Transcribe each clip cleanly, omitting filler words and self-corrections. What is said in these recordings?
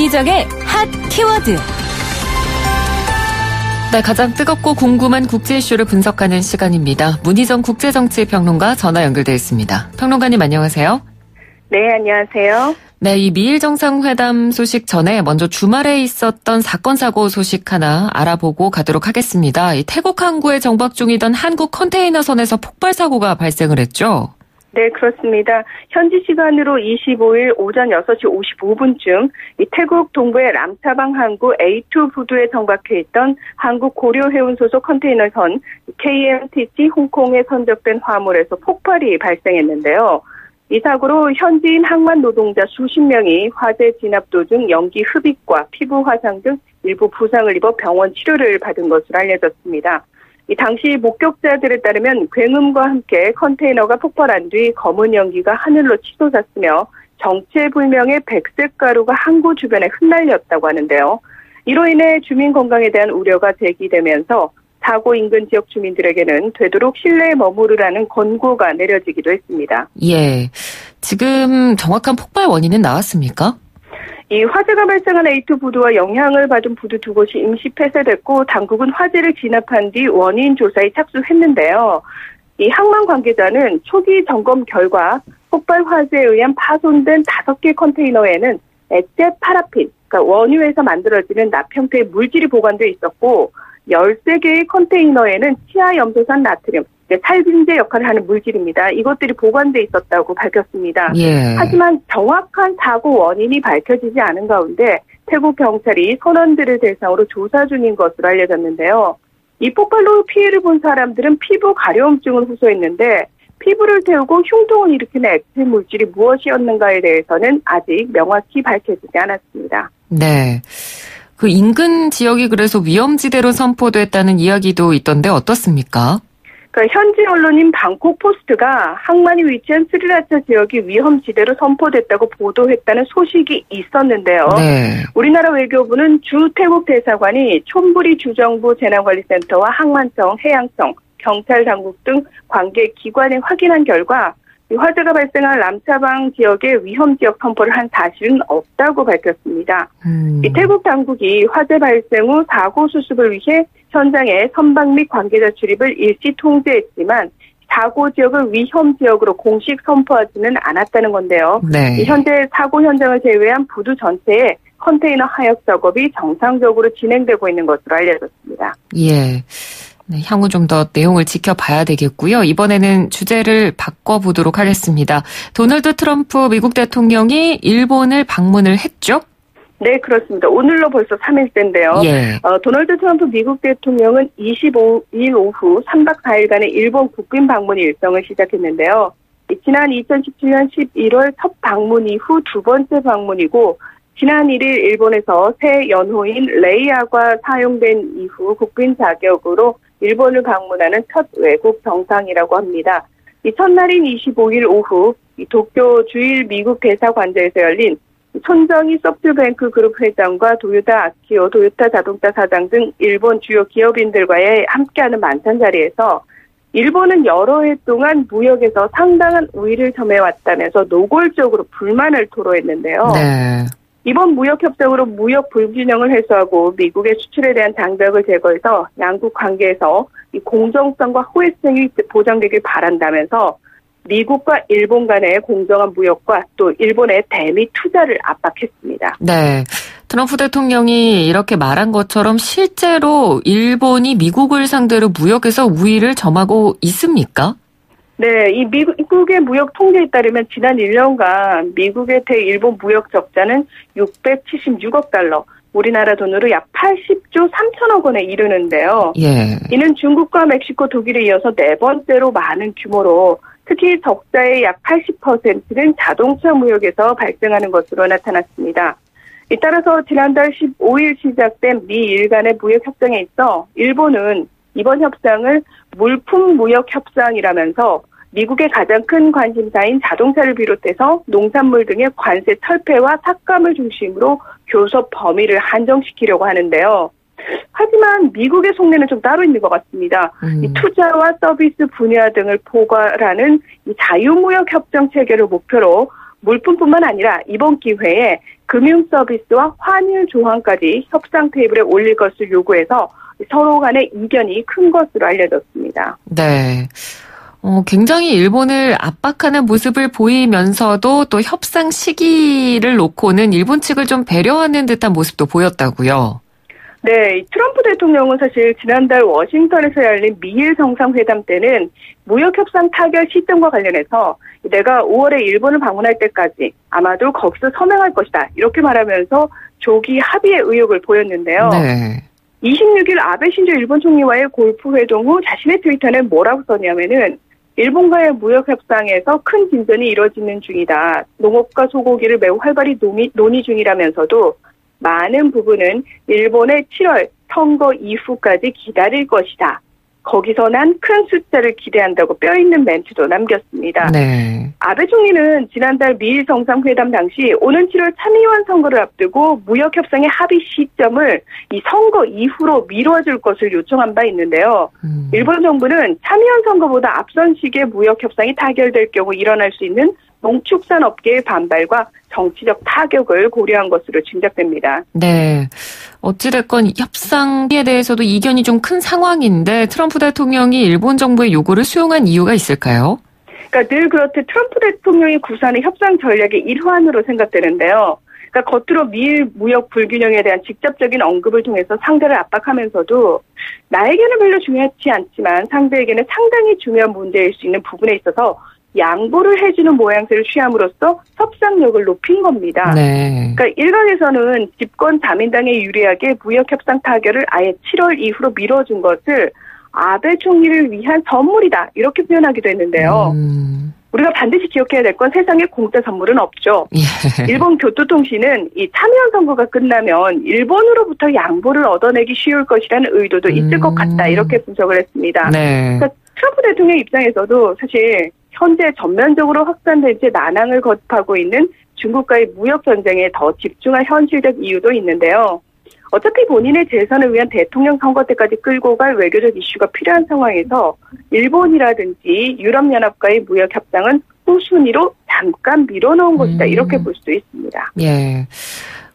문희정의 핫 키워드. 네, 가장 뜨겁고 궁금한 국제 이슈를 분석하는 시간입니다. 문희정 국제정치평론가 전화 연결되어 있습니다. 평론가님 안녕하세요. 네, 안녕하세요. 네, 이 미일 정상회담 소식 전에 먼저 주말에 있었던 사건 사고 소식 하나 알아보고 가도록 하겠습니다. 이 태국 항구에 정박 중이던 한국 컨테이너선에서 폭발 사고가 발생을 했죠. 네, 그렇습니다. 현지 시간으로 25일 오전 6시 55분쯤 이 태국 동부의 람차방 항구 A2 부두에 정박해 있던 한국 고려해운 소속 컨테이너선 KMTC 홍콩에 선적된 화물에서 폭발이 발생했는데요. 이 사고로 현지인 항만 노동자 수십 명이 화재 진압 도중 연기 흡입과 피부 화상 등 일부 부상을 입어 병원 치료를 받은 것으로 알려졌습니다. 이 당시 목격자들에 따르면 굉음과 함께 컨테이너가 폭발한 뒤 검은 연기가 하늘로 치솟았으며 정체불명의 백색 가루가 항구 주변에 흩날렸다고 하는데요. 이로 인해 주민 건강에 대한 우려가 제기되면서 사고 인근 지역 주민들에게는 되도록 실내에 머무르라는 권고가 내려지기도 했습니다. 예, 지금 정확한 폭발 원인은 나왔습니까? 이 화재가 발생한 A2 부두와 영향을 받은 부두 두 곳이 임시 폐쇄됐고 당국은 화재를 진압한 뒤 원인 조사에 착수했는데요. 이 항만 관계자는 초기 점검 결과 폭발 화재에 의한 파손된 5개 컨테이너에는 액체 파라핀, 그러니까 원유에서 만들어지는 납 형태의 물질이 보관돼 있었고 13개의 컨테이너에는 치아염소산 나트륨, 살균제 역할을 하는 물질입니다. 이것들이 보관돼 있었다고 밝혔습니다. 예. 하지만 정확한 사고 원인이 밝혀지지 않은 가운데 태국 경찰이 선원들을 대상으로 조사 중인 것으로 알려졌는데요. 이 폭발로 피해를 본 사람들은 피부 가려움증을 호소했는데 피부를 태우고 흉통을 일으키는 액체 물질이 무엇이었는가에 대해서는 아직 명확히 밝혀지지 않았습니다. 네. 그 인근 지역이 그래서 위험지대로 선포됐다는 이야기도 있던데 어떻습니까? 그러니까 현지 언론인 방콕 포스트가 항만이 위치한 스리라차 지역이 위험지대로 선포됐다고 보도했다는 소식이 있었는데요. 네. 우리나라 외교부는 주 태국 대사관이 촌부리 주정부 재난관리센터와 항만청, 해양청, 경찰 당국 등 관계 기관에 확인한 결과 이 화재가 발생한 람차방 지역의 위험지역 선포를 한 사실은 없다고 밝혔습니다. 이 태국 당국이 화재 발생 후 사고 수습을 위해 현장에 선박 및 관계자 출입을 일시 통제했지만 사고 지역을 위험 지역으로 공식 선포하지는 않았다는 건데요. 네. 현재 사고 현장을 제외한 부두 전체에 컨테이너 하역 작업이 정상적으로 진행되고 있는 것으로 알려졌습니다. 예. 네, 향후 좀 더 내용을 지켜봐야 되겠고요. 이번에는 주제를 바꿔보도록 하겠습니다. 도널드 트럼프 미국 대통령이 일본을 방문을 했죠? 네, 그렇습니다. 오늘로 벌써 3일째인데요. 예. 도널드 트럼프 미국 대통령은 25일 오후 3박 4일간의 일본 국빈 방문 일정을 시작했는데요. 지난 2017년 11월 첫 방문 이후 두 번째 방문이고 지난 1일 일본에서 새 연호인 레이아가 사용된 이후 국빈 자격으로 일본을 방문하는 첫 외국 정상이라고 합니다. 이 첫날인 25일 오후 도쿄 주일 미국 대사관저에서 열린 손정희 소프트뱅크 그룹 회장과 도요타 아키오 도요타 자동차 사장 등 일본 주요 기업인들과의 함께하는 만찬 자리에서 일본은 여러 해 동안 무역에서 상당한 우위를 점해왔다면서 노골적으로 불만을 토로했는데요. 네. 이번 무역협정으로 무역 불균형을 해소하고 미국의 수출에 대한 장벽을 제거해서 양국 관계에서 이 공정성과 호혜성이 보장되길 바란다면서 미국과 일본 간의 공정한 무역과 또 일본의 대미 투자를 압박했습니다. 네. 트럼프 대통령이 이렇게 말한 것처럼 실제로 일본이 미국을 상대로 무역에서 우위를 점하고 있습니까? 네, 이 미국의 무역 통계에 따르면 지난 1년간 미국의 대일본 무역 적자는 676억 달러, 우리나라 돈으로 약 80조 3천억 원에 이르는데요. 예. 이는 중국과 멕시코, 독일에 이어서 네 번째로 많은 규모로 특히 적자의 약 80%는 자동차 무역에서 발생하는 것으로 나타났습니다. 따라서 지난달 15일 시작된 미일 간의 무역 협상에 있어 일본은 이번 협상을 물품 무역 협상이라면서 미국의 가장 큰 관심사인 자동차를 비롯해서 농산물 등의 관세 철폐와 삭감을 중심으로 교섭 범위를 한정시키려고 하는데요. 하지만 미국의 속내는 좀 따로 있는 것 같습니다. 이 투자와 서비스 분야 등을 포괄하는 이 자유무역 협정 체계를 목표로 물품뿐만 아니라 이번 기회에 금융 서비스와 환율 조항까지 협상 테이블에 올릴 것을 요구해서 서로 간의 이견이 큰 것으로 알려졌습니다. 네. 굉장히 일본을 압박하는 모습을 보이면서도 또 협상 시기를 놓고는 일본 측을 좀 배려하는 듯한 모습도 보였다고요. 네, 트럼프 대통령은 사실 지난달 워싱턴에서 열린 미일 정상회담 때는 무역협상 타결 시점과 관련해서 내가 5월에 일본을 방문할 때까지 아마도 거기서 서명할 것이다 이렇게 말하면서 조기 합의의 의욕을 보였는데요. 네. 26일 아베 신조 일본 총리와의 골프 회동 후 자신의 트위터에 뭐라고 썼냐면은 일본과의 무역협상에서 큰 진전이 이뤄지는 중이다. 농업과 소고기를 매우 활발히 논의 중이라면서도 많은 부분은 일본의 7월 선거 이후까지 기다릴 것이다. 거기서 난 큰 숫자를 기대한다고 뼈있는 멘트도 남겼습니다. 네. 아베 총리는 지난달 미일 정상회담 당시 오는 7월 참의원 선거를 앞두고 무역협상의 합의 시점을 이 선거 이후로 미뤄줄 것을 요청한 바 있는데요. 일본 정부는 참의원 선거보다 앞선 시기에 무역협상이 타결될 경우 일어날 수 있는 농축산 업계의 반발과 정치적 타격을 고려한 것으로 짐작됩니다. 네. 어찌됐건 협상에 대해서도 이견이 좀 큰 상황인데 트럼프 대통령이 일본 정부의 요구를 수용한 이유가 있을까요? 그러니까 늘 그렇듯 트럼프 대통령이 구사하는 협상 전략의 일환으로 생각되는데요. 그러니까 겉으로 미일 무역 불균형에 대한 직접적인 언급을 통해서 상대를 압박하면서도 나에게는 별로 중요하지 않지만 상대에게는 상당히 중요한 문제일 수 있는 부분에 있어서 양보를 해주는 모양새를 취함으로써 협상력을 높인 겁니다. 네. 그러니까 일각에서는 집권 자민당에 유리하게 무역협상 타결을 아예 7월 이후로 미뤄준 것을 아베 총리를 위한 선물이다 이렇게 표현하기도 했는데요. 우리가 반드시 기억해야 될 건 세상에 공짜 선물은 없죠. 예. 일본 교토통신은 이 참의원 선거가 끝나면 일본으로부터 양보를 얻어내기 쉬울 것이라는 의도도 있을 것 같다 이렇게 분석을 했습니다. 네. 그러니까 트럼프 대통령 입장에서도 사실 현재 전면적으로 확산된 채 난항을 거듭하고 있는 중국과의 무역 전쟁에 더 집중할 현실적 이유도 있는데요. 어차피 본인의 재선을 위한 대통령 선거 때까지 끌고 갈 외교적 이슈가 필요한 상황에서 일본이라든지 유럽연합과의 무역 협상은 후순위로 잠깐 밀어놓은 것이다 이렇게 볼 수 있습니다. 예.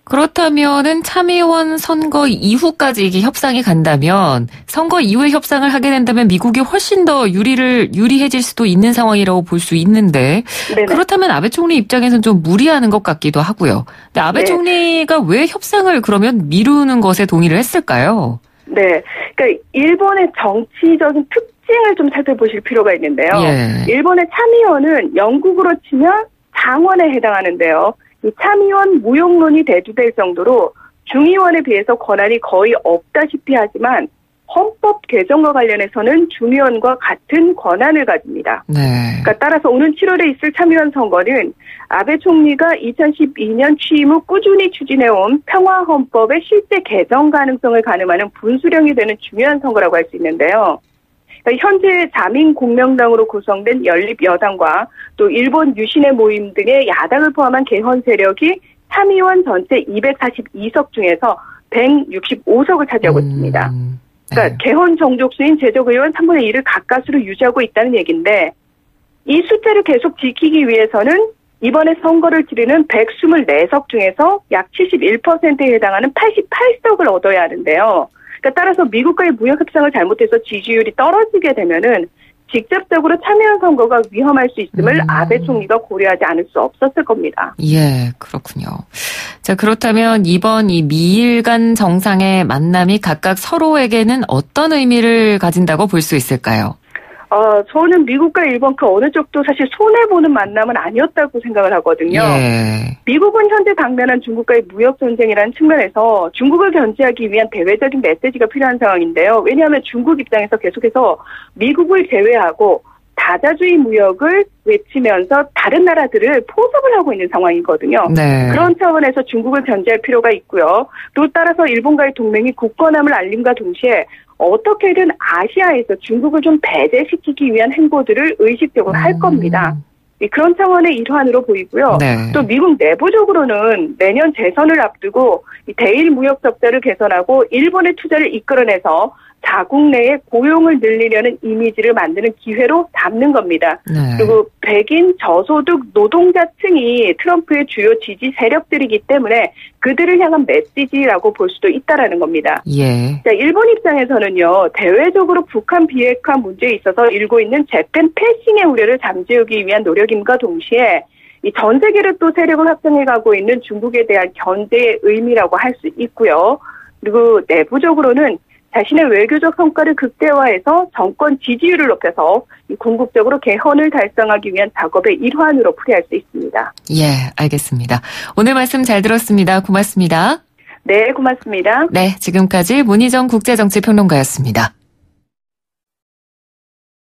그렇다면은 참의원 선거 이후까지 이게 협상이 간다면 선거 이후에 협상을 하게 된다면 미국이 훨씬 더 유리해질 수도 있는 상황이라고 볼 수 있는데 네네. 그렇다면 아베 총리 입장에서는 좀 무리하는 것 같기도 하고요. 근데 아베 총리가 왜 협상을 그러면 미루는 것에 동의를 했을까요? 네. 그러니까 일본의 정치적인 특징을 좀 살펴보실 필요가 있는데요. 예. 일본의 참의원은 영국으로 치면 상원에 해당하는데요. 이 참의원 무용론이 대두될 정도로 중의원에 비해서 권한이 거의 없다시피 하지만 헌법 개정과 관련해서는 중의원과 같은 권한을 가집니다. 네. 그러니까 따라서 오는 7월에 있을 참의원 선거는 아베 총리가 2012년 취임 후 꾸준히 추진해온 평화헌법의 실제 개정 가능성을 가늠하는 분수령이 되는 중요한 선거라고 할 수 있는데요. 그러니까 현재 자민공명당으로 구성된 연립여당과 또 일본 유신의 모임 등의 야당을 포함한 개헌 세력이 참의원 전체 242석 중에서 165석을 차지하고 있습니다. 그러니까 개헌 정족수인 제적의원 3분의 1을 가까스로 유지하고 있다는 얘기인데 이 숫자를 계속 지키기 위해서는 이번에 선거를 치르는 124석 중에서 약 71%에 해당하는 88석을 얻어야 하는데요. 그러니까 따라서 미국과의 무역 협상을 잘못해서 지지율이 떨어지게 되면은 직접적으로 참여한 선거가 위험할 수 있음을 아베 총리가 고려하지 않을 수 없었을 겁니다. 예, 그렇군요. 자, 그렇다면 이번 이 미일 간 정상의 만남이 각각 서로에게는 어떤 의미를 가진다고 볼 수 있을까요? 저는 미국과 일본 그 어느 쪽도 사실 손해보는 만남은 아니었다고 생각을 하거든요. 예. 미국은 현재 당면한 중국과의 무역 전쟁이라는 측면에서 중국을 견제하기 위한 대외적인 메시지가 필요한 상황인데요. 왜냐하면 중국 입장에서 계속해서 미국을 제외하고 다자주의 무역을 외치면서 다른 나라들을 포섭을 하고 있는 상황이거든요. 네. 그런 차원에서 중국을 견제할 필요가 있고요. 또 따라서 일본과의 동맹이 굳건함을 알림과 동시에 어떻게든 아시아에서 중국을 좀 배제시키기 위한 행보들을 의식적으로 할 겁니다. 그런 차원의 일환으로 보이고요. 네. 또 미국 내부적으로는 내년 재선을 앞두고 대일 무역 적자를 개선하고 일본의 투자를 이끌어내서 자국 내에 고용을 늘리려는 이미지를 만드는 기회로 삼는 겁니다. 네. 그리고 백인 저소득 노동자층이 트럼프의 주요 지지 세력들이기 때문에 그들을 향한 메시지라고 볼 수도 있다라는 겁니다. 예. 자, 일본 입장에서는요, 대외적으로 북한 비핵화 문제에 있어서 일고 있는 재팬 패싱의 우려를 잠재우기 위한 노력임과 동시에 이 전 세계를 또 세력을 확장해가고 있는 중국에 대한 견제의 의미라고 할 수 있고요. 그리고 내부적으로는 자신의 외교적 성과를 극대화해서 정권 지지율을 높여서 궁극적으로 개헌을 달성하기 위한 작업의 일환으로 풀이할 수 있습니다. 예, 알겠습니다. 오늘 말씀 잘 들었습니다. 고맙습니다. 네, 고맙습니다. 네, 지금까지 문희정 국제정치평론가였습니다.